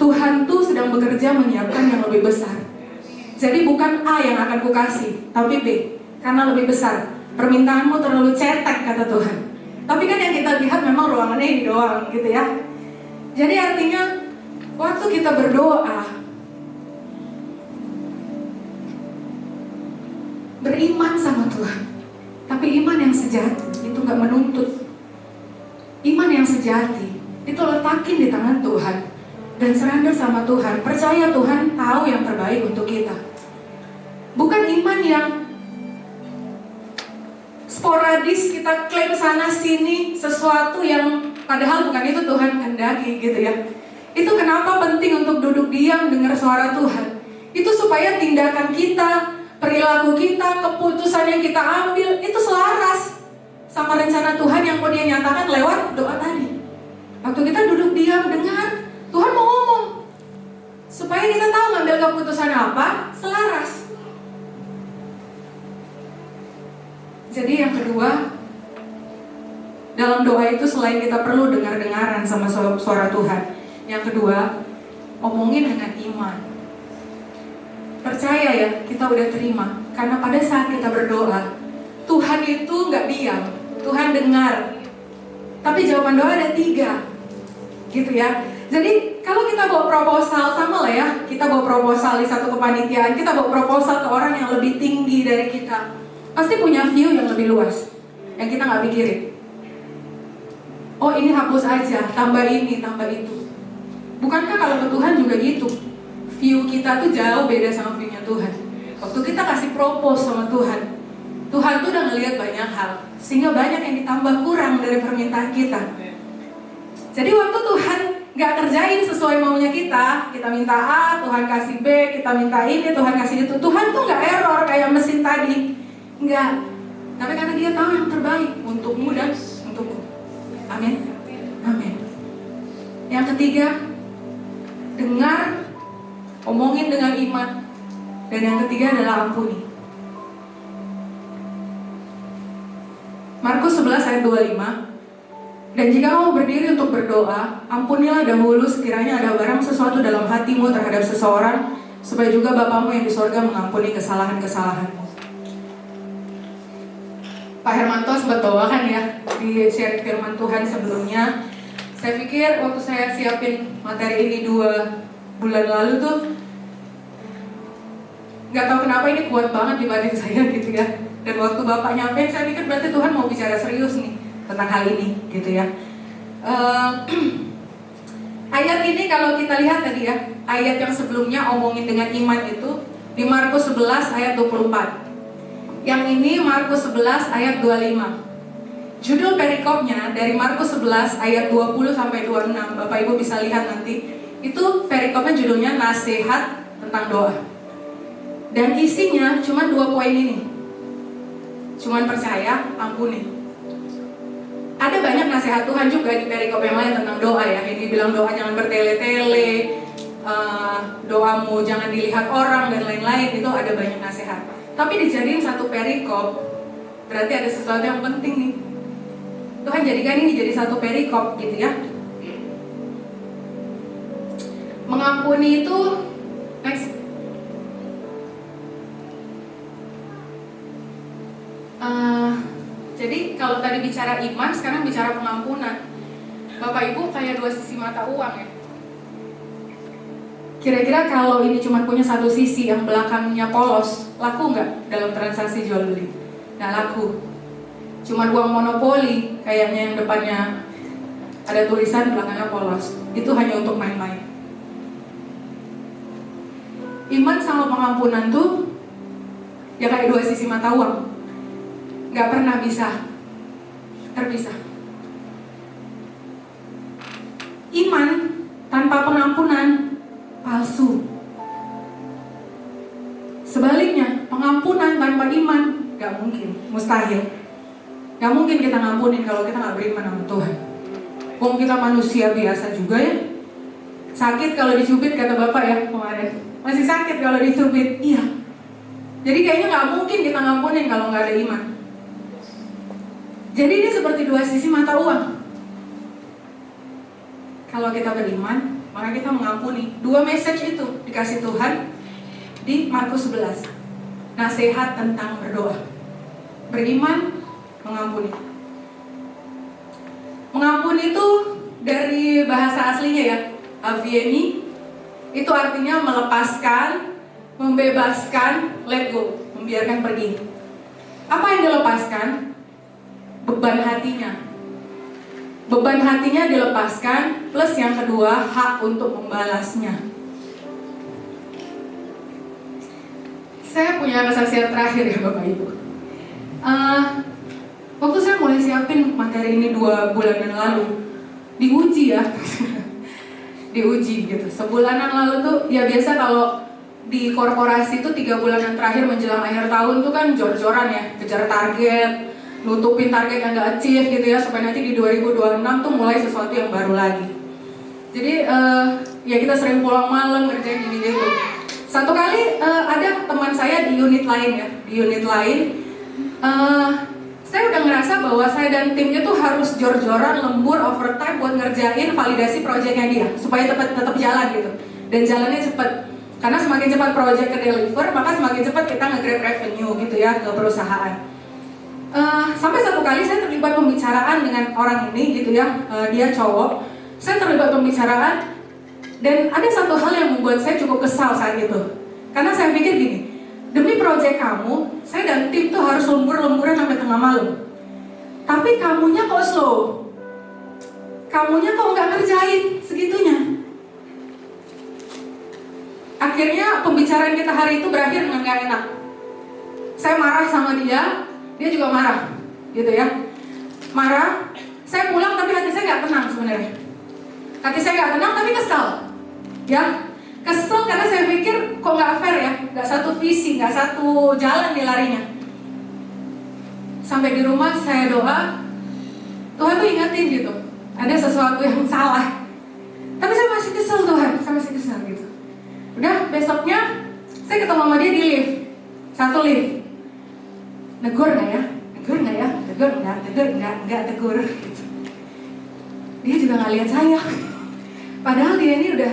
Tuhan tuh sedang bekerja menyiapkan yang lebih besar. Jadi bukan A yang akan kukasih, tapi B. Karena lebih besar. Permintaanmu terlalu cetek, kata Tuhan. Tapi kan yang kita lihat memang ruangannya ini doang gitu ya. Jadi artinya waktu kita berdoa, beriman sama Tuhan. Tapi iman yang sejati itu gak menuntut. Iman yang sejati itu letakin di tangan Tuhan dan surrender sama Tuhan. Percaya Tuhan tahu yang terbaik untuk kita. Bukan iman yang sporadis, kita klaim sana sini sesuatu yang padahal bukan itu Tuhan kehendaki gitu ya. Itu kenapa penting untuk duduk diam dengar suara Tuhan. Itu supaya tindakan kita, perilaku kita, keputusan yang kita ambil itu selaras sama rencana Tuhan yang mau dia nyatakan lewat doa tadi. Waktu kita duduk diam dengar Tuhan mau ngomong, supaya kita tahu ngambil keputusan apa selaras. Jadi yang kedua, dalam doa itu selain kita perlu dengar-dengaran sama suara Tuhan, yang kedua, omongin dengan iman. Percaya ya, kita udah terima. Karena pada saat kita berdoa, Tuhan itu gak diam, Tuhan dengar. Tapi jawaban doa ada 3, gitu ya. Jadi kalau kita bawa proposal, sama lah ya, kita bawa proposal di satu kepanitiaan, kita bawa proposal ke orang yang lebih tinggi dari kita, pasti punya view yang lebih luas, yang kita gak pikirin. Oh ini hapus aja, tambah ini, tambah itu. Bukankah kalau ke Tuhan juga gitu? View kita tuh jauh beda sama view-nya Tuhan. Waktu kita kasih propose sama Tuhan, Tuhan tuh udah ngelihat banyak hal, sehingga banyak yang ditambah kurang dari permintaan kita. Jadi waktu Tuhan gak kerjain sesuai maunya kita minta A, Tuhan kasih B, kita minta ini, Tuhan kasih itu. Tuhan tuh gak error kayak mesin tadi. Enggak. Tapi karena dia tahu yang terbaik untukmu dan untukku. Amin. Amin. Yang ketiga, dengar, omongin dengan iman. Dan yang ketiga adalah ampuni. Markus 11 ayat 25. Dan jika kamu berdiri untuk berdoa, ampunilah dahulu sekiranya ada barang sesuatu dalam hatimu terhadap seseorang, supaya juga Bapamu yang di sorga mengampuni kesalahan-kesalahanmu. Pak Hermanto sempat bawakan ya di share firman Tuhan sebelumnya. Saya pikir waktu saya siapin materi ini 2 bulan lalu tuh, gak tahu kenapa ini kuat banget di batin saya gitu ya. Dan waktu Bapak nyampe, saya pikir berarti Tuhan mau bicara serius nih tentang hal ini gitu ya. Ayat ini kalau kita lihat tadi ya, ayat yang sebelumnya omongin dengan iman itu di Markus 11 ayat 24. Yang ini Markus 11 ayat 25. Judul perikopnya dari Markus 11 ayat 20 sampai 26. Bapak Ibu bisa lihat nanti. Itu perikopnya judulnya nasihat tentang doa. Dan isinya cuma 2 poin ini. Cuman percaya, ampuni. Ada banyak nasihat Tuhan juga di perikop yang lain tentang doa ya. Yang dibilang doa jangan bertele-tele, doamu jangan dilihat orang dan lain-lain. Itu ada banyak nasihat. Tapi dijadiin satu perikop, berarti ada sesuatu yang penting nih. Tuhan jadikan ini jadi satu perikop gitu ya. Mengampuni itu, next. Jadi kalau tadi bicara iman, sekarang bicara pengampunan. Bapak Ibu kayak dua sisi mata uang ya. Kira-kira kalau ini cuma punya satu sisi, yang belakangnya polos, laku nggak dalam transaksi jual beli? Nggak laku. Cuma uang monopoli, kayaknya yang depannya ada tulisan, belakangnya polos. Itu hanya untuk main-main. Iman sama pengampunan tuh ya kayak dua sisi mata uang, nggak pernah bisa terpisah. Iman tanpa pengampunan palsu. Sebaliknya, pengampunan tanpa iman nggak mungkin, mustahil. Nggak mungkin kita ngampunin kalau kita nggak beriman sama Tuhan. Wong kita manusia biasa juga ya. Sakit kalau dicubit, kata Bapak ya kemarin. Masih sakit kalau dicubit, iya. Jadi kayaknya nggak mungkin kita ngampunin kalau nggak ada iman. Jadi ini seperti dua sisi mata uang. Kalau kita beriman, maka kita mengampuni. Dua message itu dikasih Tuhan di Markus 11. Nasihat tentang berdoa. Beriman, mengampuni. Mengampuni itu dari bahasa aslinya ya, aviemi. Itu artinya melepaskan, membebaskan, let go, membiarkan pergi. Apa yang dilepaskan? Beban hatinya. Beban hatinya dilepaskan, plus yang kedua, hak untuk membalasnya. Saya punya kesaksian terakhir ya Bapak Ibu. Waktu saya mulai siapin materi ini 2 bulan yang lalu, diuji ya. Diuji gitu. Sebulanan lalu tuh, ya biasa kalau di korporasi tuh 3 bulanan terakhir menjelang akhir tahun tuh kan jor-joran ya, kejar target, nutupin target yang gak achieve gitu ya, supaya nanti di 2026 tuh mulai sesuatu yang baru lagi. Jadi ya kita sering pulang malam ngerjain ini gitu. Satu kali ada teman saya di unit lain ya, di unit lain saya udah ngerasa bahwa saya dan timnya tuh harus jor-joran, lembur, overtime buat ngerjain validasi proyeknya dia supaya tetap jalan gitu, dan jalannya cepat. Karena semakin cepat proyek ke deliver, maka semakin cepat kita nge-grab revenue gitu ya ke perusahaan. Sampai satu kali saya terlibat pembicaraan dengan orang ini gitu ya, dia cowok. Saya terlibat pembicaraan dan ada satu hal yang membuat saya cukup kesal saat itu. Karena saya pikir gini, demi proyek kamu, saya dan tim tuh harus lembur-lemburan sampai tengah malam. Tapi kamunya kok slow, kamunya kok nggak ngerjain segitunya. Akhirnya pembicaraan kita hari itu berakhir dengan gak enak. Saya marah sama dia, dia juga marah, gitu ya. Marah, saya pulang tapi hati saya nggak tenang sebenarnya. Hati saya nggak tenang tapi kesal, ya. Kesel karena saya pikir kok nggak fair ya, nggak satu visi, nggak satu jalan nih larinya. Sampai di rumah saya doa, Tuhan tuh ingetin gitu, ada sesuatu yang salah. Tapi saya masih kesel Tuhan, saya masih kesel gitu. Udah besoknya saya ketemu sama dia di lift, satu lift. Negur nggak ya? Negur nggak ya? Negur nggak? Negur nggak tegur. Gitu. Dia juga nggak lihat saya. Padahal dia ini udah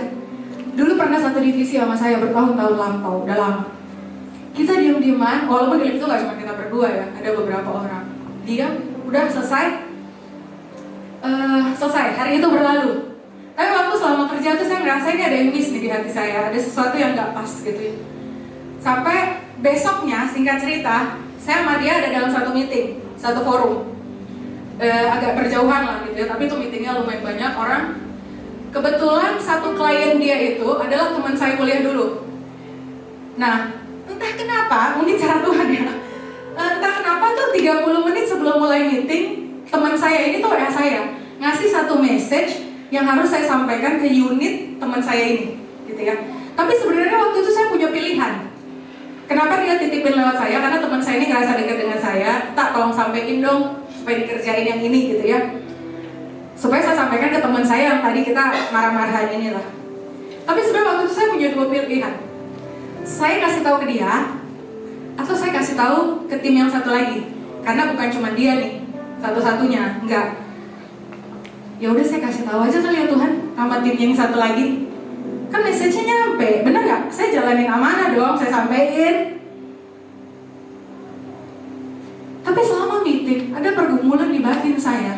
dulu pernah satu divisi sama saya bertahun-tahun lampau, udah lama. Kita diam-diaman, walaupun di lift itu nggak cuma kita berdua ya, ada beberapa orang. Dia udah selesai, hari itu berlalu. Tapi waktu selama kerja tuh saya ngerasain ada yang miss nih di hati saya, ada sesuatu yang nggak pas gitu ya. Sampai besoknya, singkat cerita, saya sama dia ada dalam satu meeting, satu forum, agak berjauhan lah gitu ya, tapi itu meetingnya lumayan banyak orang. Kebetulan satu klien dia itu adalah teman saya kuliah dulu. Nah, entah kenapa, mungkin cara Tuhan ya, entah kenapa tuh 30 menit sebelum mulai meeting, teman saya ini tuh WA saya, ngasih satu message yang harus saya sampaikan ke unit teman saya ini, gitu ya. Tapi sebenarnya waktu itu saya punya pilihan. Kenapa dia titipin lewat saya? Karena teman saya ini ngerasa dekat dengan saya, tak tolong sampein dong supaya dikerjain yang ini gitu ya. Supaya saya sampaikan ke teman saya yang tadi kita marah-marahan inilah. Tapi sebenarnya waktu itu saya punya 2 pilihan. Saya kasih tahu ke dia, atau saya kasih tahu ke tim yang satu lagi. Karena bukan cuma dia nih, satu-satunya, enggak. Ya udah saya kasih tahu aja kali ya Tuhan, sama timnya yang satu lagi. Kan message-nya nyampe, bener gak? Saya jalanin amanah dong, saya sampein. Tapi selama meeting, ada pergumulan di batin saya.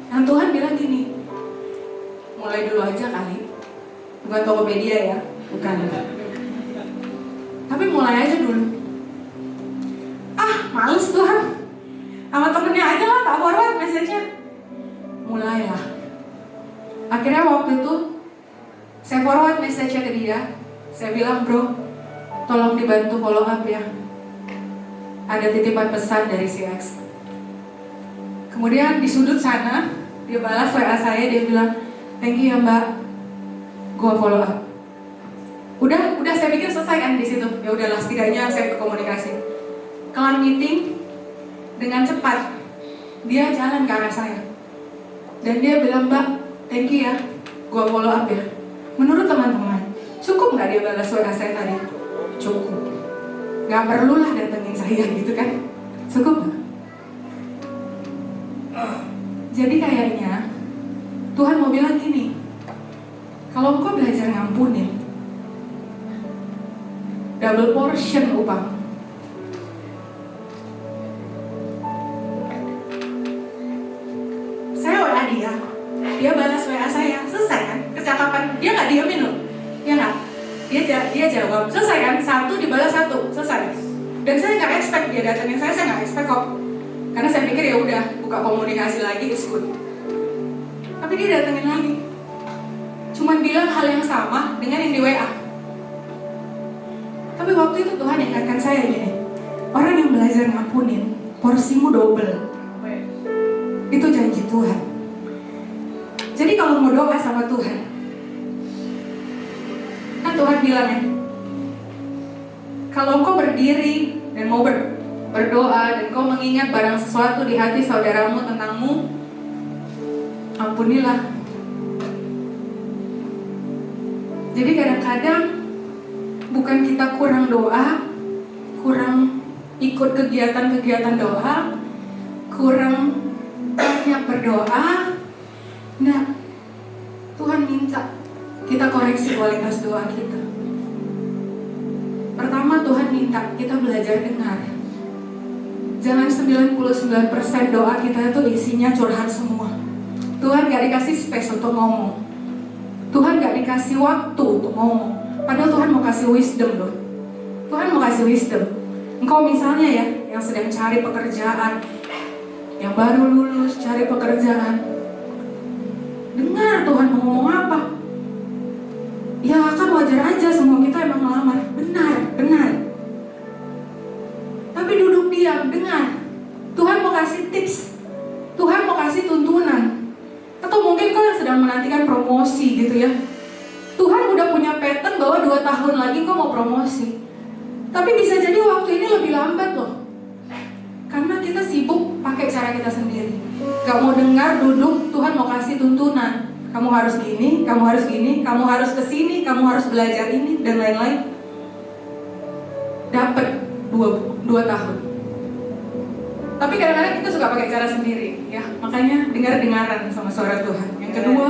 Yang Tuhan bilang gini, mulai dulu aja kali. Bukan Tokopedia ya, bukan. Tapi mulai aja dulu. Males Tuhan. Sama temennya aja lah, tak forward message-nya. Mulailah. Akhirnya waktu itu saya forward message-nya ke dia. Saya bilang, bro, tolong dibantu follow up ya. Ada titipan pesan dari si X. Kemudian di sudut sana, dia balas WA saya, dia bilang, thank you ya mbak, gua follow up. Udah saya pikir selesai kan di situ. Ya udahlah, setidaknya saya komunikasi. Kelar meeting, dengan cepat dia jalan ke arah saya. Dan dia bilang, mbak, thank you ya, gua follow up ya. Menurut teman-teman, cukup gak dia balas WA saya tadi? Cukup. Gak perlulah datengin saya gitu kan. Cukup gak? Jadi kayaknya Tuhan mau bilang gini, kalau engkau belajar ngampunin, double portion upah. Saya WA dia balas WA saya, selesai kan? Kecakapan, dia nggak diemin loh, ya nggak? Dia jawab, selesai kan? 1 dibalas 1, selesai. Dan saya nggak expect dia datengin saya nggak expect kok. Karena saya pikir ya udah buka komunikasi lagi is good. Tapi dia datengin lagi. Cuman bilang hal yang sama dengan yang di WA. Tapi waktu itu Tuhan ingatkan saya gini, orang yang belajar ngampunin, porsimu double. Itu janji Tuhan. Jadi kalau mau doa sama Tuhan, kan Tuhan bilang ya, kalau engkau berdiri dan mau berdoa dan kau mengingat barang sesuatu di hati saudaramu tentangmu, ampunilah. Jadi kadang-kadang bukan kita kurang doa, kurang ikut kegiatan-kegiatan doa, kurang banyak berdoa. Nah, Tuhan minta kita koreksi kualitas doa kita. Pertama, Tuhan minta kita belajar dengar. Jangan 99% doa kita itu isinya curhat semua. Tuhan gak dikasih space untuk ngomong. Tuhan gak dikasih waktu untuk ngomong. Padahal Tuhan mau kasih wisdom loh. Tuhan mau kasih wisdom. Engkau misalnya ya, yang sedang cari pekerjaan, yang baru lulus cari pekerjaan, dengar Tuhan mau ngomong apa. Ya kan wajar aja, semua kita emang ngelamar. Benar. Tapi duduk diam, dengar. Tuhan mau kasih tips, Tuhan mau kasih tuntunan. Atau mungkin kau yang sedang menantikan promosi gitu ya, Tuhan udah punya pattern bahwa 2 tahun lagi kau mau promosi. Tapi bisa jadi waktu ini lebih lambat loh, karena kita sibuk pakai cara kita sendiri. Gak mau dengar, duduk, Tuhan mau kasih tuntunan. Kamu harus gini, kamu harus gini, kamu harus kesini, kamu harus belajar ini, dan lain-lain. Dapat 2 tahun. Tapi kadang-kadang kita suka pakai cara sendiri ya. Makanya dengar-dengaran sama suara Tuhan. Yang kedua,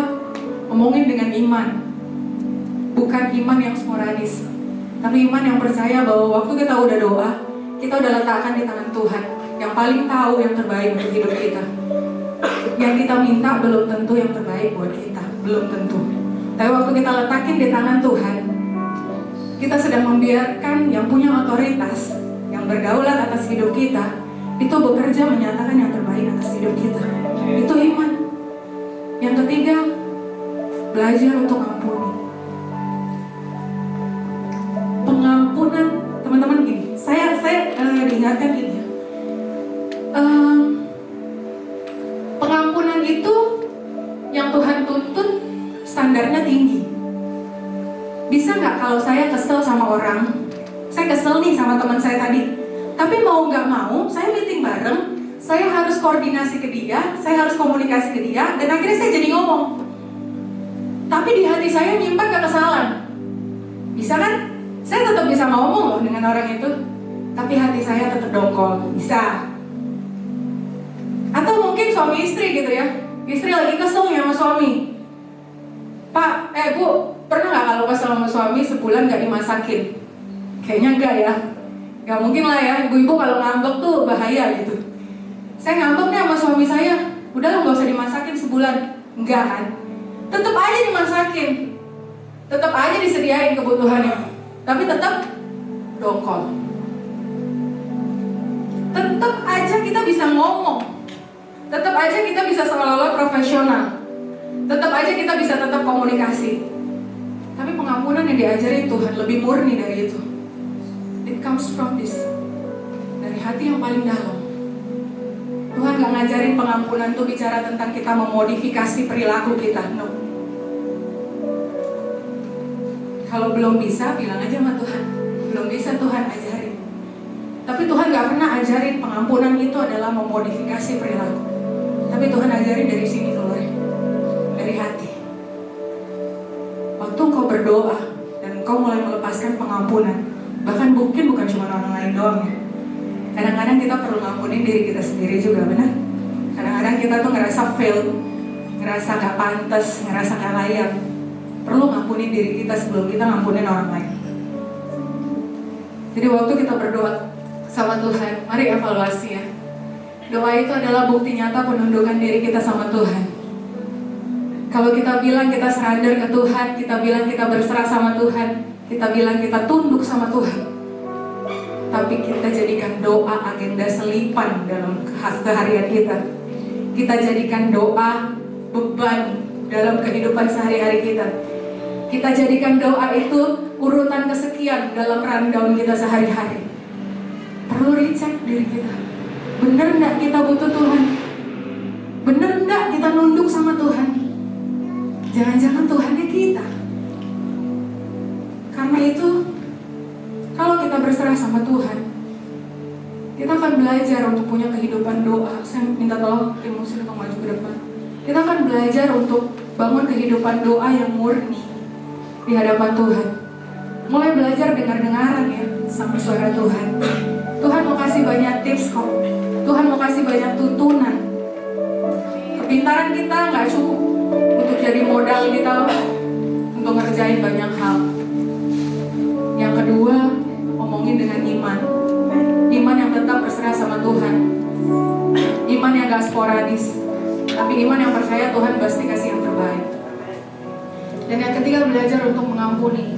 ngomongin dengan iman. Bukan iman yang sporadis, tapi iman yang percaya bahwa waktu kita udah doa, kita udah letakkan di tangan Tuhan yang paling tahu yang terbaik untuk hidup kita. Yang kita minta belum tentu yang terbaik buat kita, belum tentu. Tapi waktu kita letakin di tangan Tuhan, kita sedang membiarkan yang punya otoritas, yang berdaulat atas hidup kita, itu bekerja menyatakan yang terbaik atas hidup kita. Itu iman. Yang ketiga, belajar untuk ampuni. Pengampunan, teman-teman gini, saya diingatkan gini ya. Pengampunan itu yang Tuhan tuntut standarnya tinggi. Bisa nggak kalau saya kesel sama orang, saya kesel nih sama teman saya tadi, tapi mau nggak mau, saya meeting bareng, saya harus koordinasi ke dia, saya harus komunikasi ke dia, dan akhirnya saya jadi ngomong. Tapi di hati saya nyimpan kekesalan. Bisa kan? Saya tetap bisa ngomong loh dengan orang itu, tapi hati saya tetap dongkol. Bisa. Atau mungkin suami istri gitu ya, istri lagi kesel ya sama suami. Pak, Bu, pernah nggak kalau pas sama suami sebulan nggak dimasakin? Kayaknya enggak ya. Nggak mungkin lah ya, ibu-ibu kalau ngambek tuh bahaya gitu. Saya ngambek nih sama suami saya, udah lo nggak usah dimasakin sebulan. Enggak kan? Tetap aja dimasakin, tetap aja disediain kebutuhannya, tapi tetap dongkol. Tetap aja kita bisa ngomong, tetap aja kita bisa seolah-olah profesional, tetap aja kita bisa tetap komunikasi. Tapi pengampunan yang diajari Tuhan lebih murni dari itu. It comes from this, dari hati yang paling dalam. Tuhan gak ngajarin pengampunan itu bicara tentang kita memodifikasi perilaku kita. No. Kalau belum bisa, bilang aja sama Tuhan. Belum bisa, Tuhan ajarin. Tapi Tuhan gak pernah ajarin pengampunan itu adalah memodifikasi perilaku. Tapi Tuhan ajarin dari sini keluar, dari hati. Waktu engkau berdoa dan engkau mulai melepaskan pengampunan, bahkan mungkin bukan cuma orang lain doang ya. Kadang-kadang kita perlu ngampunin diri kita sendiri juga, benar? Kadang-kadang kita tuh ngerasa fail, ngerasa gak pantas, ngerasa gak layak. Perlu ngampunin diri kita sebelum kita ngampunin orang lain. Jadi waktu kita berdoa sama Tuhan, mari evaluasi ya. Doa itu adalah bukti nyata penundukan diri kita sama Tuhan. Kalau kita bilang kita surrender ke Tuhan, kita bilang kita berserah sama Tuhan, kita bilang kita tunduk sama Tuhan, tapi kita jadikan doa agenda selipan dalam keseharian kita. Kita jadikan doa beban dalam kehidupan sehari-hari kita. Kita jadikan doa itu urutan kesekian dalam rundown kita sehari-hari. Perlu recheck diri kita. Bener gak kita butuh Tuhan? Bener gak kita nunduk sama Tuhan? Jangan-jangan Tuhannya kita. Karena itu, kalau kita berserah sama Tuhan, kita akan belajar untuk punya kehidupan doa. Saya minta tolong tim musik untuk maju ke depan. Kita akan belajar untuk bangun kehidupan doa yang murni di hadapan Tuhan. Mulai belajar dengar-dengaran ya sama suara Tuhan. Tuhan mau kasih banyak tips kok. Tuhan mau kasih banyak tuntunan. Kepintaran kita gak cukup untuk jadi modal kita untuk ngerjain banyak hal. Yang kedua, ngomongin dengan iman. Iman yang tetap berserah sama Tuhan. Iman yang gak sporadis, tapi iman yang percaya Tuhan pasti kasih yang terbaik. Dan yang ketiga, belajar untuk mengampuni.